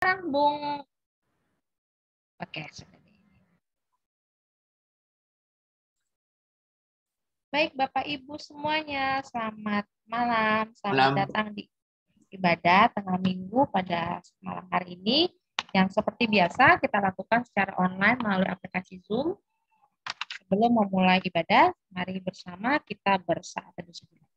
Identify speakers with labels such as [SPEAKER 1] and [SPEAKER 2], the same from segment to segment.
[SPEAKER 1] Bung. Oke, baik Bapak Ibu semuanya, selamat malam, selamat datang di ibadah tengah minggu pada malam hari ini, yang seperti biasa kita lakukan secara online melalui aplikasi Zoom. Sebelum memulai ibadah, mari bersama kita bersaat teduh sejenak.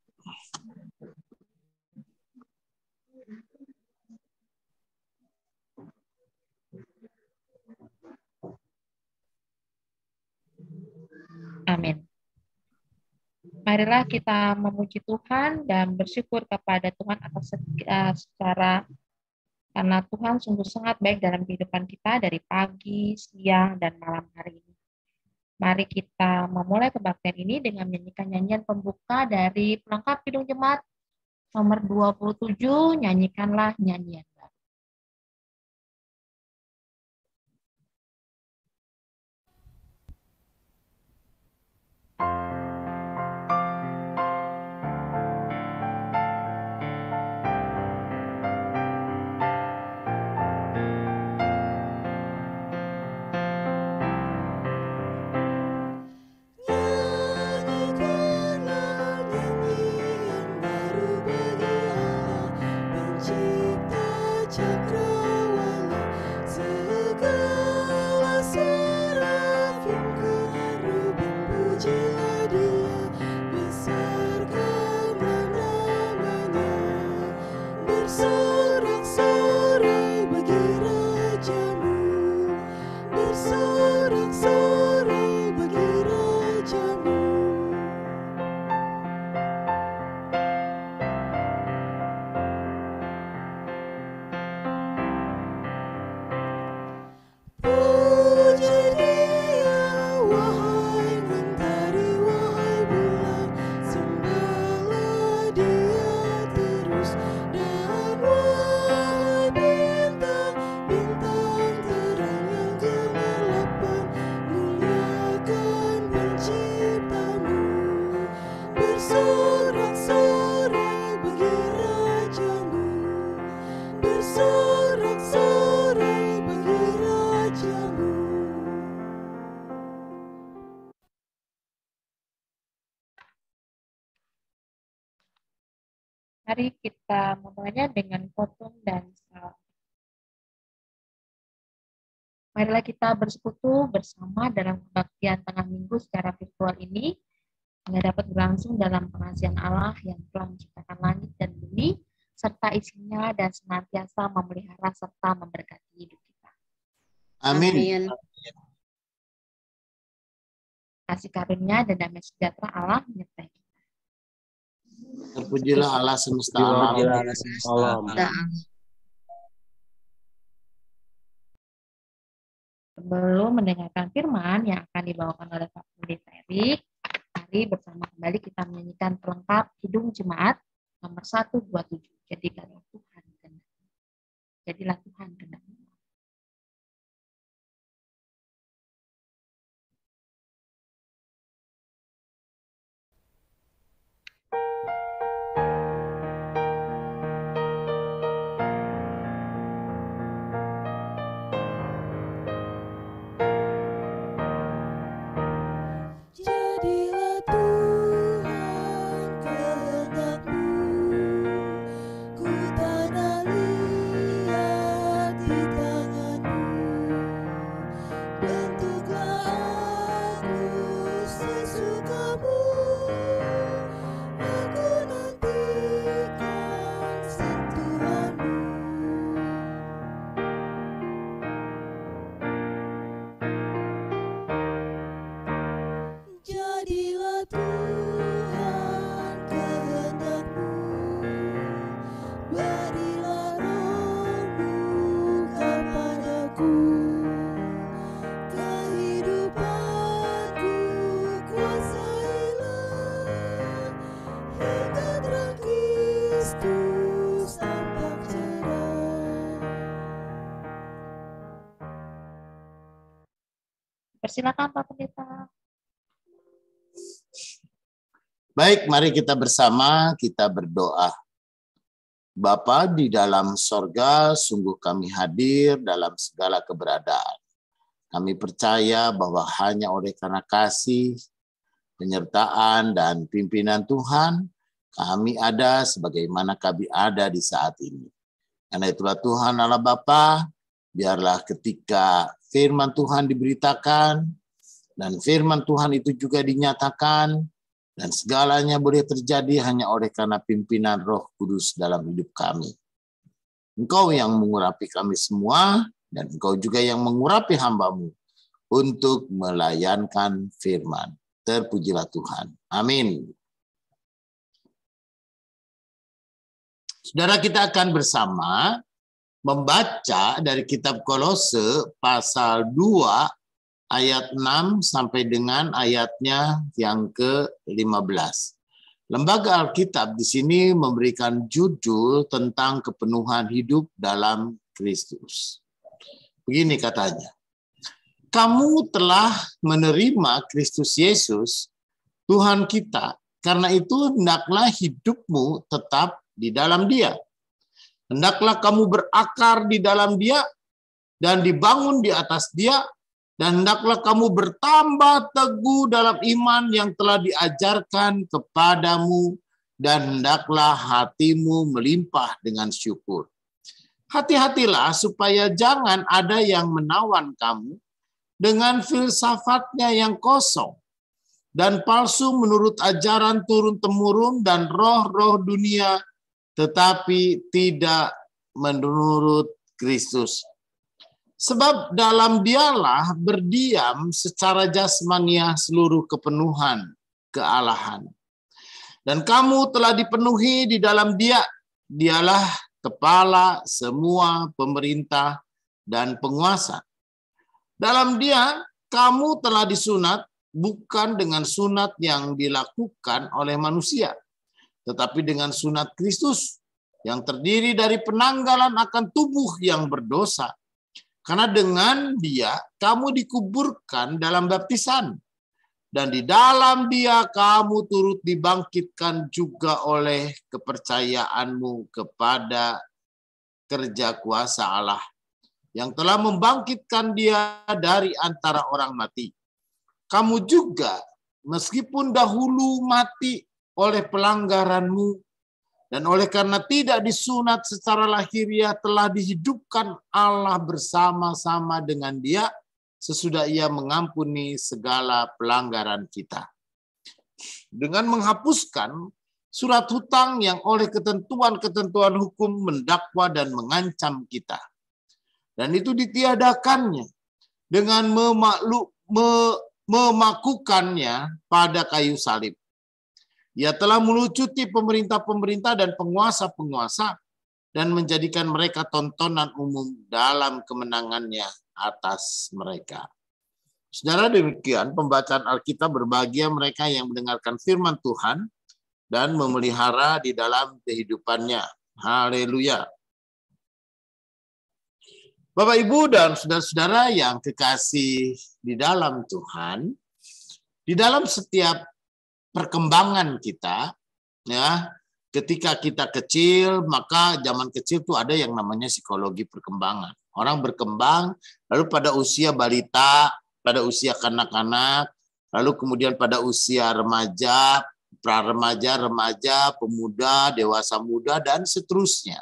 [SPEAKER 1] Amin. Marilah kita memuji Tuhan dan bersyukur kepada Tuhan atas karena Tuhan sungguh sangat baik dalam kehidupan kita dari pagi, siang, dan malam hari ini. Mari kita memulai kebaktian ini dengan menyanyikan nyanyian pembuka dari pelengkap Kidung Jemaat nomor 27, nyanyikanlah nyanyian baru. Mari kita memulainya dengan khotbah dan salam. Marilah kita bersekutu bersama dalam kebaktian tengah minggu secara virtual ini, hingga dapat berlangsung dalam pengasihan Allah yang telah menciptakan langit dan bumi, serta isinya dan senantiasa memelihara serta memberkati hidup kita.
[SPEAKER 2] Amin.
[SPEAKER 1] Kasih karunia dan damai sejahtera Allah menyertai kita.
[SPEAKER 2] Terpujilah Allah semesta alam.
[SPEAKER 1] Sebelum mendengarkan firman yang akan dibawakan oleh Pak Pendeta Erik, mari bersama kembali kita menyanyikan pelengkap Kidung Jemaat nomor 127. Jadilah Tuhan kehendak-Mu. Jadilah Tuhan kehendak-Mu. Persilakan Pak Pendeta.
[SPEAKER 2] Baik, mari kita bersama kita berdoa.
[SPEAKER 3] Bapa di dalam sorga, sungguh kami hadir dalam segala keberadaan. Kami percaya bahwa hanya oleh karena kasih, penyertaan, dan pimpinan Tuhan, kami ada sebagaimana kami ada di saat ini. Karena itulah Tuhan Allah Bapa, biarlah ketika firman Tuhan diberitakan, dan firman Tuhan itu juga dinyatakan, dan segalanya boleh terjadi hanya oleh karena pimpinan Roh Kudus dalam hidup kami. Engkau yang mengurapi kami semua, dan Engkau juga yang mengurapi hamba-Mu untuk melayankan firman. Terpujilah Tuhan. Amin. Saudara, kita akan bersama membaca dari kitab Kolose pasal 2 ayat 6 sampai dengan ayatnya yang ke-15. Lembaga Alkitab di sini memberikan judul tentang kepenuhan hidup dalam Kristus. Begini katanya. Kamu telah menerima Kristus Yesus, Tuhan kita. Karena itu hendaklah hidupmu tetap di dalam Dia. Hendaklah kamu berakar di dalam Dia dan dibangun di atas Dia. Dan hendaklah kamu bertambah teguh dalam iman yang telah diajarkan kepadamu, dan hendaklah hatimu melimpah dengan syukur. Hati-hatilah supaya jangan ada yang menawan kamu dengan filsafatnya yang kosong dan palsu menurut ajaran turun-temurun dan roh-roh dunia, tetapi tidak menurut Kristus. Sebab dalam Dialah berdiam secara jasmania seluruh kepenuhan kealahan. Dan kamu telah dipenuhi di dalam Dia. Dialah kepala semua pemerintah dan penguasa. Dalam Dia kamu telah disunat bukan dengan sunat yang dilakukan oleh manusia, tetapi dengan sunat Kristus yang terdiri dari penanggalan akan tubuh yang berdosa. Karena dengan Dia kamu dikuburkan dalam baptisan, dan di dalam Dia kamu turut dibangkitkan juga oleh kepercayaanmu kepada kerja kuasa Allah yang telah membangkitkan Dia dari antara orang mati. Kamu juga meskipun dahulu mati oleh pelanggaranmu, dan oleh karena tidak disunat secara lahiriah telah dihidupkan Allah bersama-sama dengan Dia sesudah Ia mengampuni segala pelanggaran kita. Dengan menghapuskan surat hutang yang oleh ketentuan-ketentuan hukum mendakwa dan mengancam kita. Dan itu ditiadakannya dengan memakukannya pada kayu salib. Ia telah melucuti pemerintah-pemerintah dan penguasa-penguasa dan menjadikan mereka tontonan umum dalam kemenangannya atas mereka. Saudara, demikian pembacaan Alkitab. Berbahagia mereka yang mendengarkan firman Tuhan dan memelihara di dalam kehidupannya. Haleluya. Bapak, Ibu, dan saudara-saudara yang kekasih di dalam Tuhan, di dalam setiap perkembangan kita, ya, ketika kita kecil, maka zaman kecil tuh ada yang namanya psikologi perkembangan. Orang berkembang, lalu pada usia balita, pada usia kanak-kanak, lalu kemudian pada usia remaja, pra-remaja, remaja, pemuda, dewasa muda, dan seterusnya.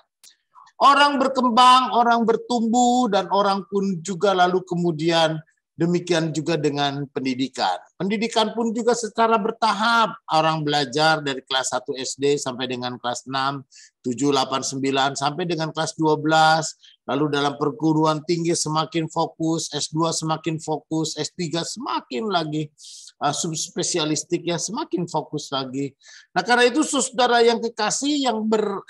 [SPEAKER 3] Orang berkembang, orang bertumbuh, dan orang pun juga lalu kemudian demikian juga dengan pendidikan. Pendidikan pun juga secara bertahap. Orang belajar dari kelas 1 SD sampai dengan kelas 6, 7, 8, 9, sampai dengan kelas 12. Lalu dalam perguruan tinggi semakin fokus, S2 semakin fokus, S3 semakin lagi subspesialistik ya, semakin fokus lagi. Nah, karena itu saudara yang kekasih,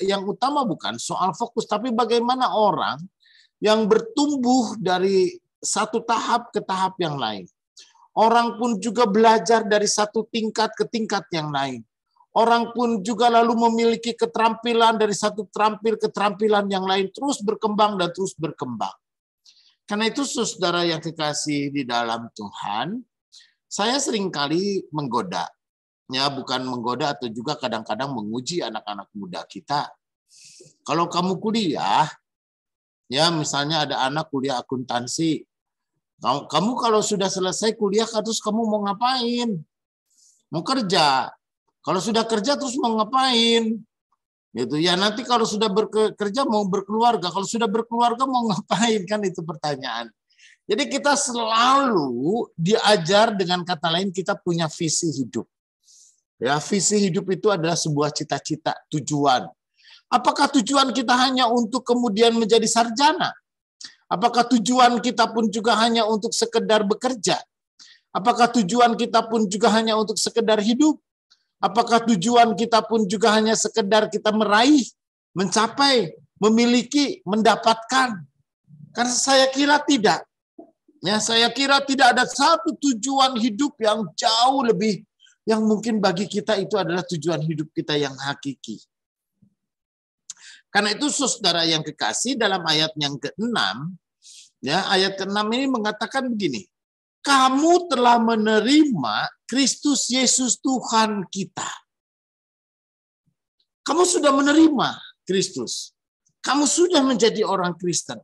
[SPEAKER 3] yang utama bukan soal fokus, tapi bagaimana orang yang bertumbuh dari satu tahap ke tahap yang lain. Orang pun juga belajar dari satu tingkat ke tingkat yang lain. Orang pun juga lalu memiliki keterampilan dari satu keterampilan yang lain, terus berkembang dan terus berkembang. Karena itu saudara yang kekasih di dalam Tuhan, saya seringkali menggoda. Ya, bukan menggoda atau juga kadang-kadang menguji anak-anak muda kita. Kalau kamu kuliah, ya misalnya ada anak kuliah akuntansi, kamu kalau sudah selesai kuliah terus kamu mau ngapain? Mau kerja. Kalau sudah kerja terus mau ngapain? Gitu ya, nanti kalau sudah bekerja mau berkeluarga, kalau sudah berkeluarga mau ngapain, kan itu pertanyaan. Jadi kita selalu diajar, dengan kata lain kita punya visi hidup. Ya, visi hidup itu adalah sebuah cita-cita, tujuan. Apakah tujuan kita hanya untuk kemudian menjadi sarjana? Apakah tujuan kita pun juga hanya untuk sekedar bekerja? Apakah tujuan kita pun juga hanya untuk sekedar hidup? Apakah tujuan kita pun juga hanya sekedar kita meraih, mencapai, memiliki, mendapatkan? Karena saya kira tidak. Ya, saya kira tidak ada satu tujuan hidup yang jauh lebih, yang mungkin bagi kita itu adalah tujuan hidup kita yang hakiki. Karena itu saudara yang kekasih, dalam ayat yang ke-6, ya, ayat ke-6 ini mengatakan begini, kamu telah menerima Kristus Yesus Tuhan kita. Kamu sudah menerima Kristus. Kamu sudah menjadi orang Kristen.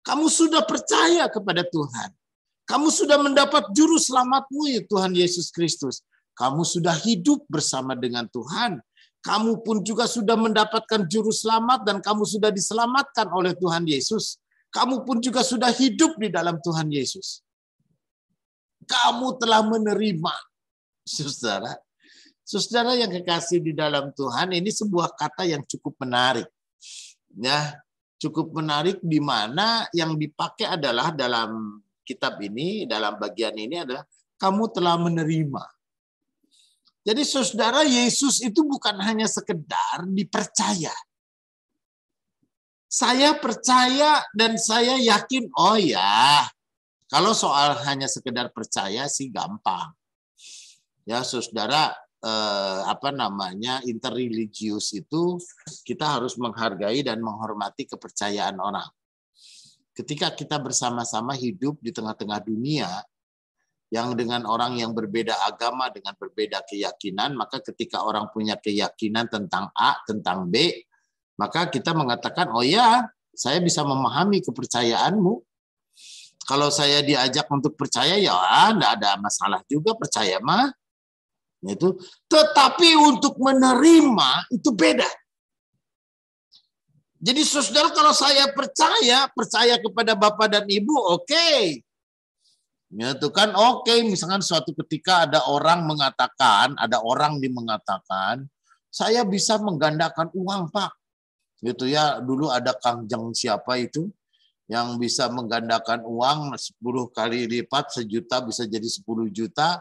[SPEAKER 3] Kamu sudah percaya kepada Tuhan. Kamu sudah mendapat juru selamatmu, ya Tuhan Yesus Kristus. Kamu sudah hidup bersama dengan Tuhan. Kamu pun juga sudah mendapatkan juru selamat dan kamu sudah diselamatkan oleh Tuhan Yesus. Kamu pun juga sudah hidup di dalam Tuhan Yesus. Kamu telah menerima, saudara. Saudara yang kekasih di dalam Tuhan, ini sebuah kata yang cukup menarik. Ya, cukup menarik, di mana yang dipakai adalah dalam kitab ini, dalam bagian ini adalah kamu telah menerima. Jadi saudara, Yesus itu bukan hanya sekedar dipercaya. Saya percaya dan saya yakin, oh ya, kalau soal hanya sekedar percaya sih gampang. Ya, saudara, interreligius itu kita harus menghargai dan menghormati kepercayaan orang. Ketika kita bersama-sama hidup di tengah-tengah dunia yang dengan orang yang berbeda agama, dengan berbeda keyakinan, maka ketika orang punya keyakinan tentang A, tentang B, maka kita mengatakan, oh ya, saya bisa memahami kepercayaanmu. Kalau saya diajak untuk percaya, ya enggak ada masalah juga, percaya mah. Itu. Tetapi untuk menerima itu beda. Jadi saudara, kalau saya percaya kepada Bapak dan Ibu, oke. Itu kan oke. Misalkan suatu ketika ada orang mengatakan, saya bisa menggandakan uang, Pak. Gitu ya, dulu ada Kang Jeng siapa itu, yang bisa menggandakan uang 10 kali lipat, 1 juta bisa jadi 10 juta,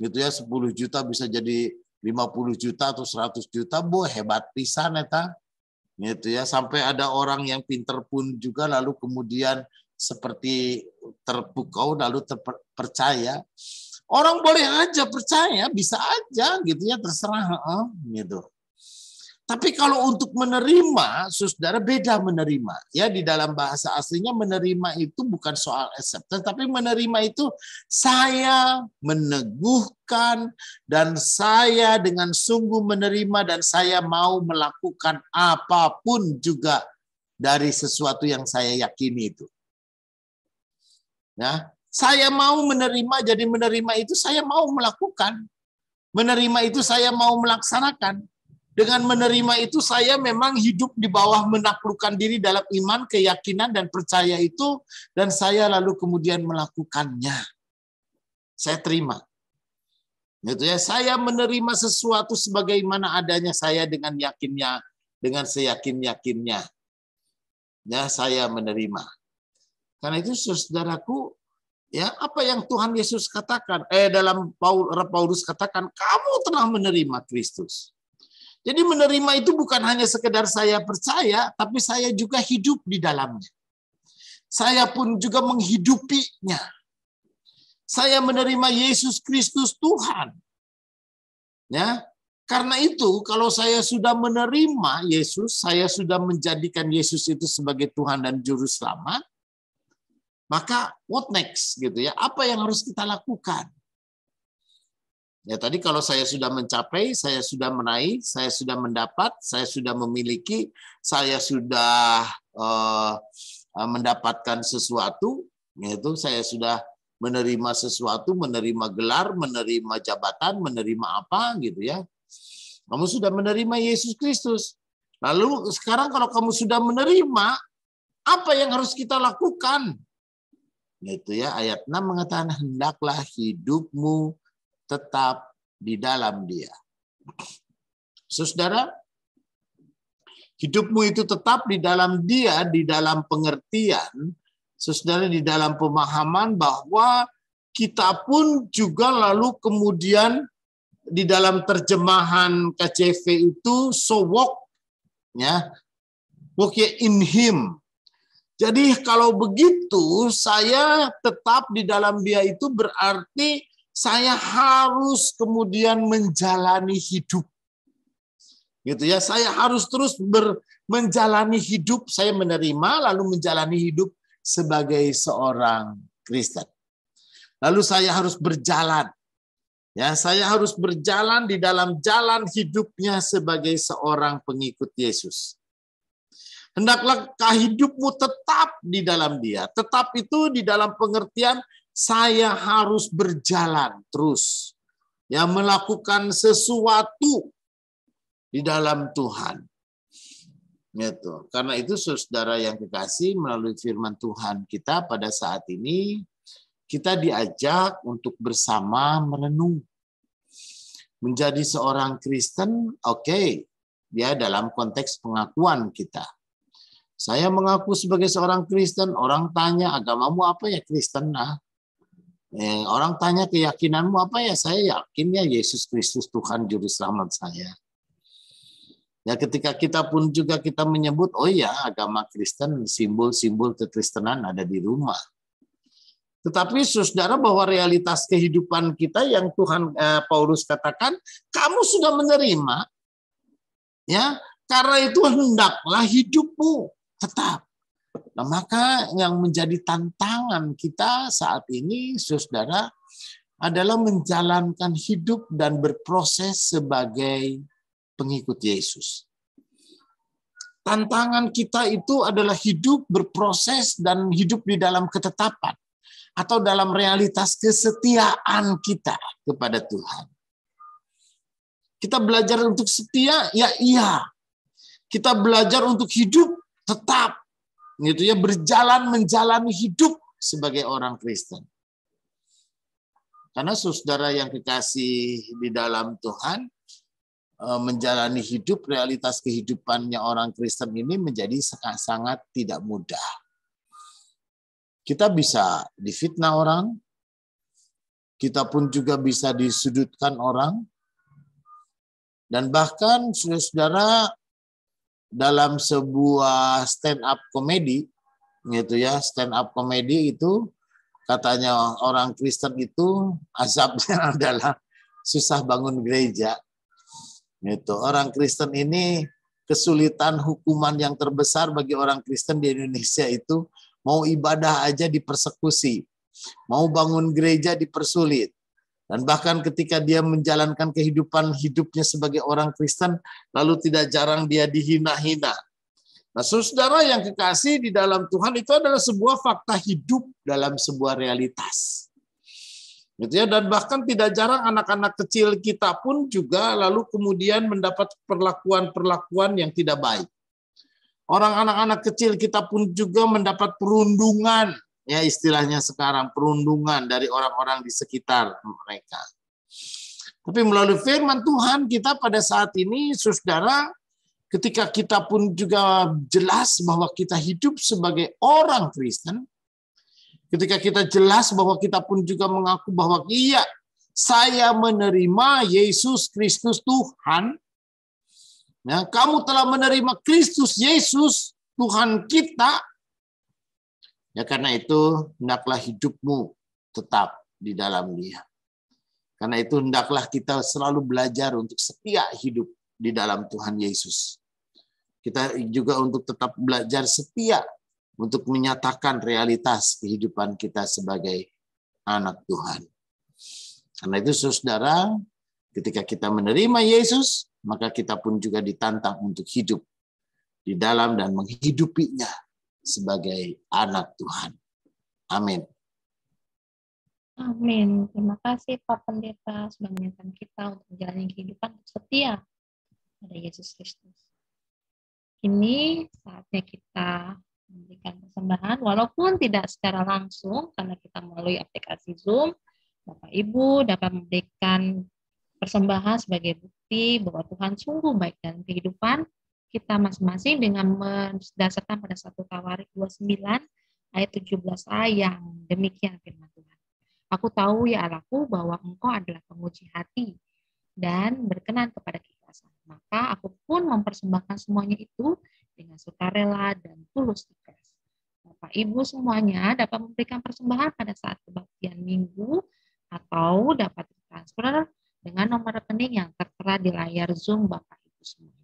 [SPEAKER 3] gitu ya, 10 juta bisa jadi 50 juta atau 100 juta, hebat pisan eta. Gitu ya, sampai ada orang yang pinter pun juga lalu kemudian seperti terpukau lalu percaya. Orang boleh aja percaya, bisa aja gitu ya, terserah gitu. Tapi kalau untuk menerima, saudara, beda menerima. Ya, di dalam bahasa aslinya menerima itu bukan soal acceptance, tapi menerima itu saya meneguhkan dan saya dengan sungguh menerima dan saya mau melakukan apapun juga dari sesuatu yang saya yakini itu. Ya, saya mau menerima, jadi menerima itu saya mau melakukan. Menerima itu saya mau melaksanakan. Dengan menerima itu saya memang hidup di bawah menaklukkan diri dalam iman, keyakinan, dan percaya itu. Dan saya lalu kemudian melakukannya. Saya terima. Gitu ya, saya menerima sesuatu sebagaimana adanya saya dengan yakinnya, dengan seyakin-yakinnya. Ya, saya menerima. Karena itu saudaraku, ya, apa yang Tuhan Yesus katakan, dalam Paulus katakan, kamu telah menerima Kristus. Jadi menerima itu bukan hanya sekedar saya percaya, tapi saya juga hidup di dalamnya. Saya pun juga menghidupinya. Saya menerima Yesus Kristus Tuhan. Ya, karena itu kalau saya sudah menerima Yesus, saya sudah menjadikan Yesus itu sebagai Tuhan dan Juru Selamat, maka what next gitu ya? Apa yang harus kita lakukan? Ya tadi kalau saya sudah mencapai, saya sudah meraih, saya sudah mendapat, saya sudah memiliki, saya sudah mendapatkan sesuatu, yaitu saya sudah menerima sesuatu, menerima gelar, menerima jabatan, menerima apa gitu ya. Kamu sudah menerima Yesus Kristus. Lalu sekarang kalau kamu sudah menerima, apa yang harus kita lakukan? Gitu ya, ayat 6 mengatakan hendaklah hidupmu tetap di dalam Dia. Saudara, hidupmu itu tetap di dalam Dia, di dalam pengertian, saudara, di dalam pemahaman bahwa kita pun juga lalu kemudian di dalam terjemahan KJV itu so walk, ya, walk in Him. Jadi kalau begitu saya tetap di dalam Dia itu berarti saya harus kemudian menjalani hidup. Gitu ya, saya harus terus menjalani hidup, saya menerima lalu menjalani hidup sebagai seorang Kristen. Lalu saya harus berjalan. Ya, saya harus berjalan di dalam jalan hidupnya sebagai seorang pengikut Yesus. Hendaklah hidupmu tetap di dalam Dia. Tetap itu di dalam pengertian saya harus berjalan terus. Ya, melakukan sesuatu di dalam Tuhan. Gitu. Karena itu saudara yang kekasih, melalui firman Tuhan kita pada saat ini, kita diajak untuk bersama merenung. Menjadi seorang Kristen, oke, ya dalam konteks pengakuan kita. Saya mengaku sebagai seorang Kristen, orang tanya agamamu apa ya, Kristen. Nah, orang tanya keyakinanmu apa ya, saya yakin ya Yesus Kristus Tuhan Juru Selamat saya. Ya ketika kita pun juga kita menyebut, oh ya agama Kristen, simbol-simbol kekristenan ada di rumah. Tetapi saudara bahwa realitas kehidupan kita yang Tuhan Paulus katakan, kamu sudah menerima, ya karena itu hendaklah hidupmu tetap. Nah, maka yang menjadi tantangan kita saat ini, saudara, adalah menjalankan hidup dan berproses sebagai pengikut Yesus. Tantangan kita itu adalah hidup, berproses, dan hidup di dalam ketetapan. Atau dalam realitas kesetiaan kita kepada Tuhan. Kita belajar untuk setia, ya iya. Kita belajar untuk hidup tetap, gitu ya, berjalan menjalani hidup sebagai orang Kristen. Karena saudara yang kekasih di dalam Tuhan, menjalani hidup, realitas kehidupannya orang Kristen ini menjadi sangat tidak mudah. Kita bisa difitnah orang, kita pun juga bisa disudutkan orang, dan bahkan saudara dalam sebuah stand up komedi, gitu ya, stand up komedi itu katanya orang Kristen itu azabnya adalah susah bangun gereja. Gitu. Orang Kristen ini kesulitan hukuman yang terbesar bagi orang Kristen di Indonesia itu mau ibadah aja dipersekusi, mau bangun gereja dipersulit. Dan bahkan ketika dia menjalankan kehidupan hidupnya sebagai orang Kristen, lalu tidak jarang dia dihina-hina. Nah, saudara yang kekasih di dalam Tuhan, itu adalah sebuah fakta hidup dalam sebuah realitas. Gitu ya, dan bahkan tidak jarang anak-anak kecil kita pun juga lalu kemudian mendapat perlakuan-perlakuan yang tidak baik. Orang anak-anak kecil kita pun juga mendapat perundungan, ya istilahnya sekarang, perundungan dari orang-orang di sekitar mereka. Tapi melalui firman Tuhan kita pada saat ini, saudara, ketika kita pun juga jelas bahwa kita hidup sebagai orang Kristen, ketika kita jelas bahwa kita pun juga mengaku bahwa iya, saya menerima Yesus Kristus Tuhan. Ya, kamu telah menerima Kristus Yesus Tuhan kita. Ya karena itu hendaklah hidupmu tetap di dalam Dia. Karena itu hendaklah kita selalu belajar untuk setia hidup di dalam Tuhan Yesus. Kita juga untuk tetap belajar setia untuk menyatakan realitas kehidupan kita sebagai anak Tuhan. Karena itu saudara, Ketika kita menerima Yesus, maka kita pun juga ditantang untuk hidup di dalam dan menghidupinya sebagai anak Tuhan. Amin.
[SPEAKER 1] Amin. Terima kasih Pak Pendeta sudah mengingatkan kita untuk menjalani kehidupan setia pada Yesus Kristus. Ini saatnya kita memberikan persembahan, walaupun tidak secara langsung, karena kita melalui aplikasi Zoom. Bapak Ibu dapat memberikan persembahan sebagai bukti bahwa Tuhan sungguh baik dalam kehidupan kita masing-masing dengan mendasarkan pada 1 Tawarik 29 ayat 17a yang demikian firman Tuhan. Aku tahu ya Allahku bahwa Engkau adalah penguji hati dan berkenan kepada keikhlasan. Maka aku pun mempersembahkan semuanya itu dengan sukarela dan tulus ikhlas. Bapak Ibu semuanya dapat memberikan persembahan pada saat kebaktian minggu atau dapat ditransfer dengan nomor rekening yang tertera di layar Zoom Bapak Ibu semuanya.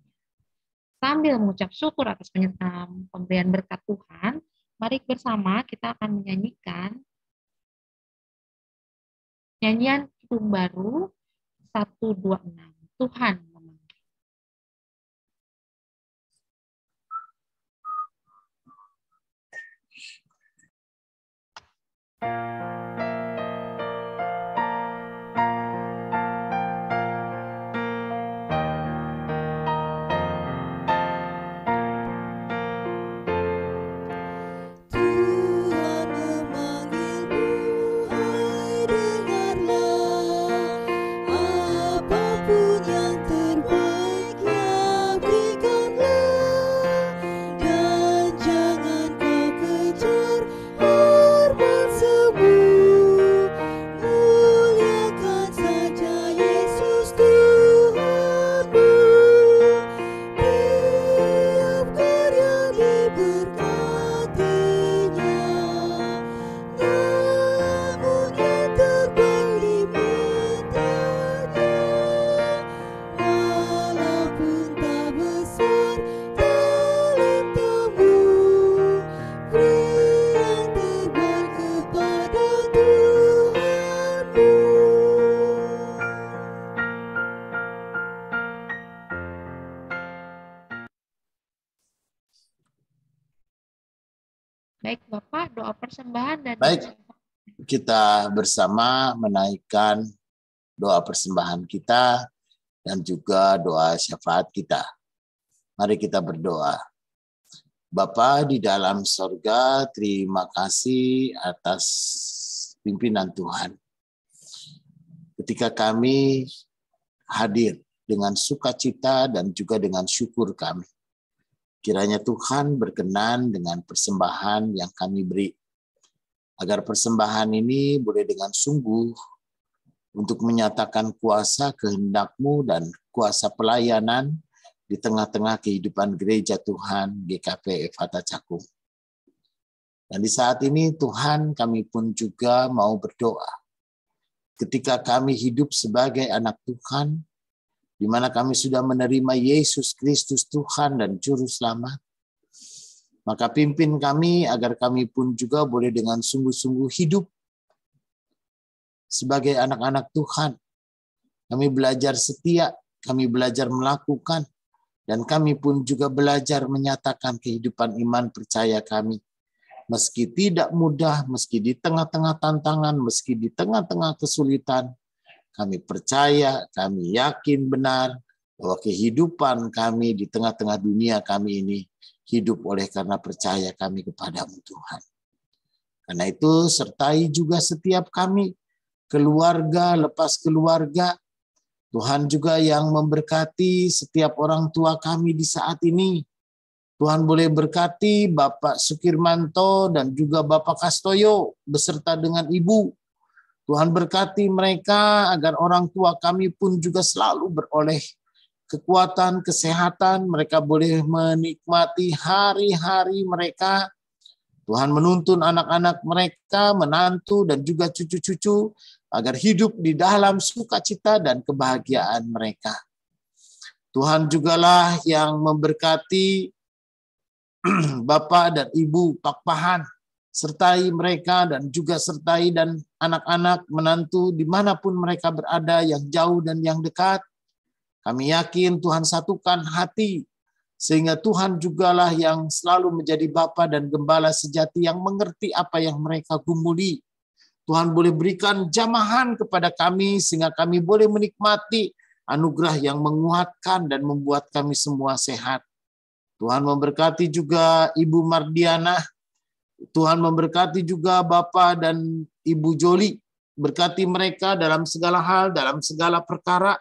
[SPEAKER 1] Sambil mengucap syukur atas penyertaan pemberian berkat Tuhan, mari bersama kita akan menyanyikan nyanyian Kidung Baru 126. Tuhan memanggil. Baik Bapak, doa persembahan dan
[SPEAKER 3] Baik, kita bersama menaikkan doa persembahan kita dan juga doa syafaat kita. Mari kita berdoa. Bapa di dalam sorga, terima kasih atas pimpinan Tuhan. Ketika kami hadir dengan sukacita dan juga dengan syukur kami. Kiranya Tuhan berkenan dengan persembahan yang kami beri. Agar persembahan ini boleh dengan sungguh untuk menyatakan kuasa kehendak-Mu dan kuasa pelayanan di tengah-tengah kehidupan gereja Tuhan GKP Efata Cakung. Dan di saat ini Tuhan kami pun juga mau berdoa. Ketika kami hidup sebagai anak Tuhan, di mana kami sudah menerima Yesus Kristus Tuhan dan Juru Selamat, maka pimpin kami agar kami pun juga boleh dengan sungguh-sungguh hidup sebagai anak-anak Tuhan. Kami belajar setia, kami belajar melakukan, dan kami pun juga belajar menyatakan kehidupan iman percaya kami. Meski tidak mudah, meski di tengah-tengah tantangan, meski di tengah-tengah kesulitan, kami percaya, kami yakin benar bahwa kehidupan kami di tengah-tengah dunia kami ini hidup oleh karena percaya kami kepadamu Tuhan. Karena itu sertai juga setiap kami, keluarga lepas keluarga. Tuhan juga yang memberkati setiap orang tua kami di saat ini. Tuhan boleh berkati Bapak Sukirmanto dan juga Bapak Kastoyo beserta dengan Ibu. Tuhan berkati mereka agar orang tua kami pun juga selalu beroleh kekuatan, kesehatan. Mereka boleh menikmati hari-hari mereka. Tuhan menuntun anak-anak mereka, menantu dan juga cucu-cucu agar hidup di dalam sukacita dan kebahagiaan mereka. Tuhan jugalah yang memberkati Bapak dan Ibu Pak Pahan sertai mereka dan juga sertai dan anak-anak, menantu dimanapun mereka berada, yang jauh dan yang dekat. Kami yakin Tuhan satukan hati, sehingga Tuhan jugalah yang selalu menjadi Bapa dan Gembala sejati yang mengerti apa yang mereka gumuli. Tuhan boleh berikan jamahan kepada kami, sehingga kami boleh menikmati anugerah yang menguatkan dan membuat kami semua sehat. Tuhan memberkati juga Ibu Mardiana, Tuhan memberkati juga Bapak dan Ibu Joli. Berkati mereka dalam segala hal, dalam segala perkara.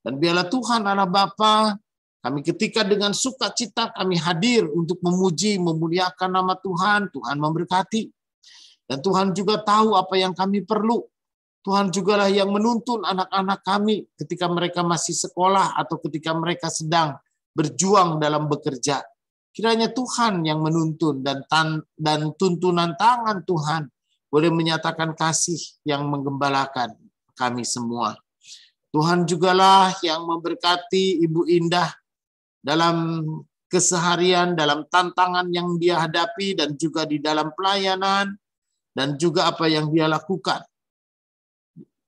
[SPEAKER 3] Dan biarlah Tuhan Allah Bapa, kami ketika dengan sukacita kami hadir untuk memuji, memuliakan nama Tuhan. Tuhan memberkati. Dan Tuhan juga tahu apa yang kami perlu. Tuhan jugalah yang menuntun anak-anak kami ketika mereka masih sekolah atau ketika mereka sedang berjuang dalam bekerja. Kiranya Tuhan yang menuntun dan tuntunan tangan Tuhan boleh menyatakan kasih yang menggembalakan kami semua. Tuhan jugalah yang memberkati Ibu Indah dalam keseharian, dalam tantangan yang dia hadapi dan juga di dalam pelayanan dan juga apa yang dia lakukan.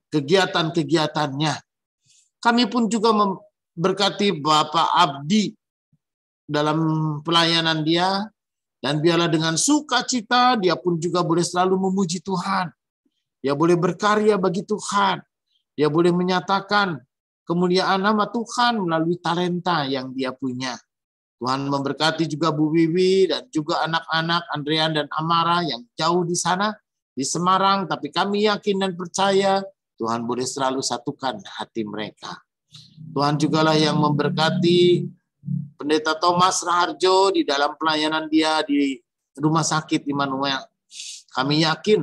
[SPEAKER 3] Kegiatan-kegiatannya. Kami pun juga memberkati Bapak Abdi dalam pelayanan dia, dan biarlah dengan sukacita dia pun juga boleh selalu memuji Tuhan. Dia boleh berkarya bagi Tuhan. Dia boleh menyatakan kemuliaan nama Tuhan melalui talenta yang dia punya. Tuhan memberkati juga Bu Wiwi dan juga anak-anak Andrean dan Amara yang jauh di sana, di Semarang, tapi kami yakin dan percaya Tuhan boleh selalu satukan hati mereka. Tuhan jugalah yang memberkati Pendeta Thomas Raharjo di dalam pelayanan dia di Rumah Sakit Immanuel. Kami yakin,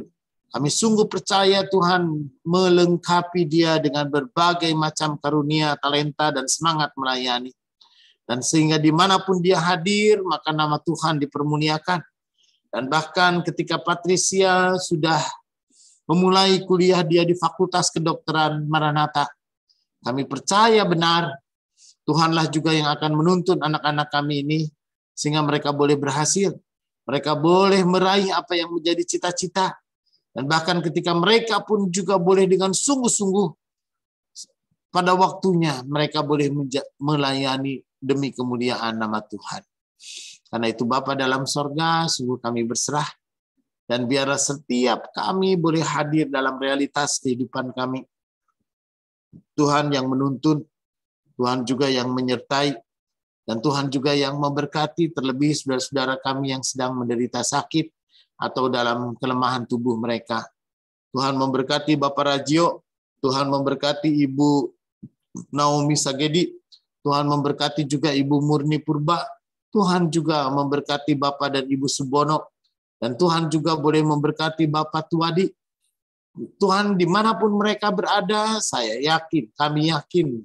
[SPEAKER 3] kami sungguh percaya Tuhan melengkapi dia dengan berbagai macam karunia, talenta, dan semangat melayani. Dan sehingga dimanapun dia hadir, maka nama Tuhan dipermuliakan. Dan bahkan ketika Patricia sudah memulai kuliah dia di Fakultas Kedokteran Maranatha, kami percaya benar Tuhanlah juga yang akan menuntun anak-anak kami ini sehingga mereka boleh berhasil. Mereka boleh meraih apa yang menjadi cita-cita. Dan bahkan ketika mereka pun juga boleh dengan sungguh-sungguh pada waktunya mereka boleh melayani demi kemuliaan nama Tuhan. Karena itu Bapa dalam sorga, sungguh kami berserah. Dan biarlah setiap kami boleh hadir dalam realitas kehidupan kami. Tuhan yang menuntun, Tuhan juga yang menyertai, dan Tuhan juga yang memberkati, terlebih saudara-saudara kami yang sedang menderita sakit atau dalam kelemahan tubuh mereka. Tuhan memberkati Bapak Rajio, Tuhan memberkati Ibu Naomi Sagedi, Tuhan memberkati juga Ibu Murni Purba, Tuhan juga memberkati Bapak dan Ibu Subono, dan Tuhan juga boleh memberkati Bapak Tuadi. Tuhan dimanapun mereka berada, saya yakin, kami yakin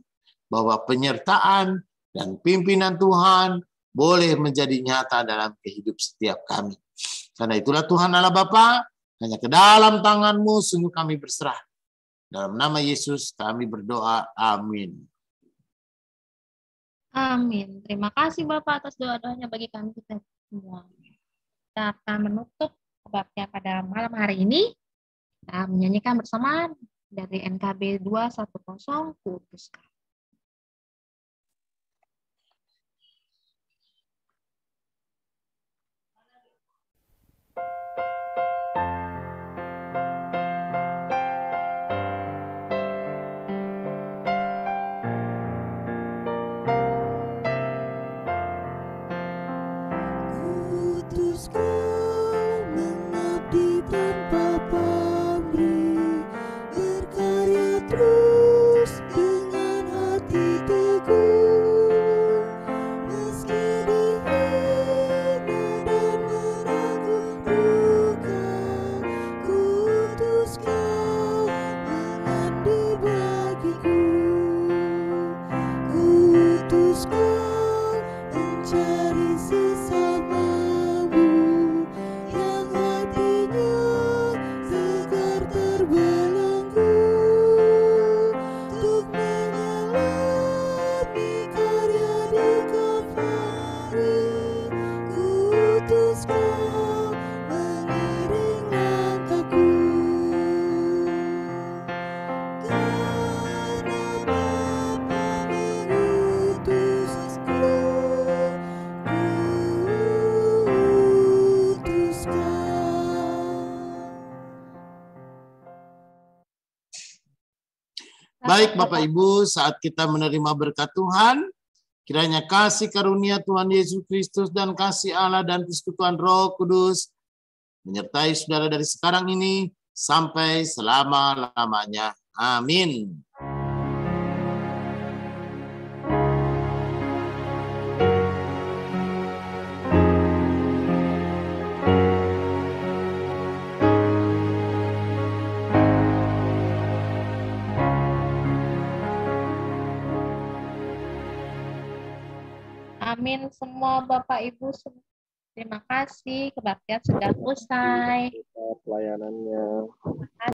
[SPEAKER 3] bahwa penyertaan dan pimpinan Tuhan boleh menjadi nyata dalam kehidupan setiap kami. Karena itulah Tuhan Allah Bapa, hanya ke dalam tangan-Mu sungguh kami berserah. Dalam nama Yesus kami berdoa. Amin.
[SPEAKER 1] Amin. Terima kasih Bapak atas doa-doanya bagi kami kita semua. Kita akan menutup kebaktian pada malam hari ini. Kita menyanyikan bersama dari NKB 210 Kudus.
[SPEAKER 4] Berkarya terus dengan
[SPEAKER 3] Baik Bapak Ibu, saat kita menerima berkat Tuhan, kiranya kasih karunia Tuhan Yesus Kristus dan kasih Allah dan persekutuan Roh Kudus menyertai saudara dari sekarang ini sampai selama-lamanya. Amin.
[SPEAKER 1] Amin semua Bapak Ibu. Terima kasih. Kebaktian sudah usai.
[SPEAKER 2] Pelayanannya.